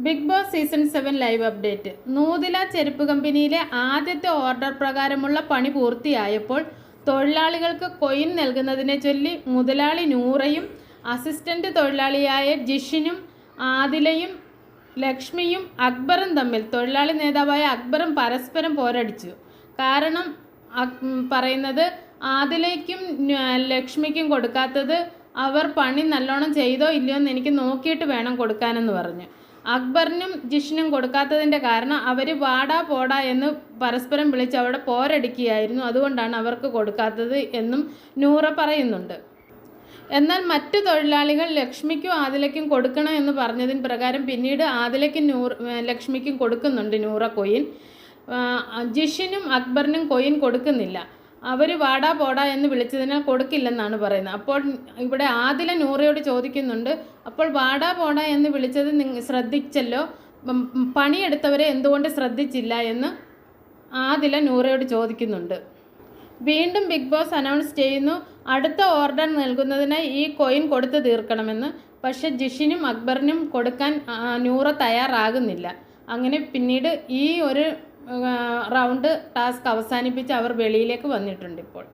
Big Boss season 7 live update. നൂതില ചെരുപ്പ് കമ്പനിയിലെ ആദ്യത്തെ ഓർഡർ പ്രകാരമുള്ള പണി പൂർത്തിയായപ്പോൾ തൊഴിലാളികൾക്ക് കൊയിൻ നൽകുന്നതിനെ ചൊല്ലി മുതലാളി നൂറയും അസിസ്റ്റന്റ് തൊഴിലാളിയായ ജിഷിനും ആദിലയും ലക്ഷ്മിയും അക്ബറും തമ്മിൽ തൊഴിലാളി നേതാവായ അക്ബറും പരസ്പരം പോരടിച്ചു. കാരണം പറയുന്നത് ആദിലയ്ക്കും ലക്ഷ്മിക്കും കൊടുക്കാത്തത് അവർ പണി നല്ലോണം ചെയ്തോ ഇല്ലയോ എന്ന് എനിക്ക് നോക്കിയിട്ട് വേണം കൊടുക്കാനെന്ന് പറഞ്ഞു. അക്ബറിനും ജിഷിനും കൊടുക്കാത്തതിൻ്റെ കാരണം അവർ വാടാ പോടാ എന്ന് പരസ്പരം വിളിച്ച് അവിടെ പോരടിക്കുകയായിരുന്നു. അതുകൊണ്ടാണ് അവർക്ക് കൊടുക്കാത്തത് എന്നും നൂറ പറയുന്നുണ്ട്. എന്നാൽ മറ്റു തൊഴിലാളികൾ ലക്ഷ്മിക്കും ആദിലയ്ക്കും കൊടുക്കണം എന്ന് പറഞ്ഞതിന് പ്രകാരം പിന്നീട് ആദിലയ്ക്കും ലക്ഷ്മിക്കും കൊടുക്കുന്നുണ്ട് നൂറ കൊയിൻ. ജിഷിനും അക്ബറിനും കൊയിൻ കൊടുക്കുന്നില്ല. അവർ വാടാ പോടാ എന്ന് വിളിച്ചതിനാൽ കൊടുക്കില്ലെന്നാണ് പറയുന്നത്. അപ്പോൾ ഇവിടെ ആദില നൂറയോട് ചോദിക്കുന്നുണ്ട്, അപ്പോൾ വാടാ പോടാ എന്ന് വിളിച്ചത് ശ്രദ്ധിച്ചല്ലോ, പണിയെടുത്തവരെ എന്തുകൊണ്ട് ശ്രദ്ധിച്ചില്ല എന്ന് ആദില നൂറയോട് ചോദിക്കുന്നുണ്ട്. വീണ്ടും ബിഗ് ബോസ് അനൗൺസ് ചെയ്യുന്നു, അടുത്ത ഓർഡർ നൽകുന്നതിനായി ഈ കോയിൻ കൊടുത്തു തീർക്കണമെന്ന്. പക്ഷേ ജിഷിനും അക്ബറിനും കൊടുക്കാൻ നൂറ തയ്യാറാകുന്നില്ല. അങ്ങനെ പിന്നീട് ഈ ഒരു റൗണ്ട് ടാസ്ക് അവസാനിപ്പിച്ച് അവർ വെളിയിലേക്ക് വന്നിട്ടുണ്ട് ഇപ്പോൾ.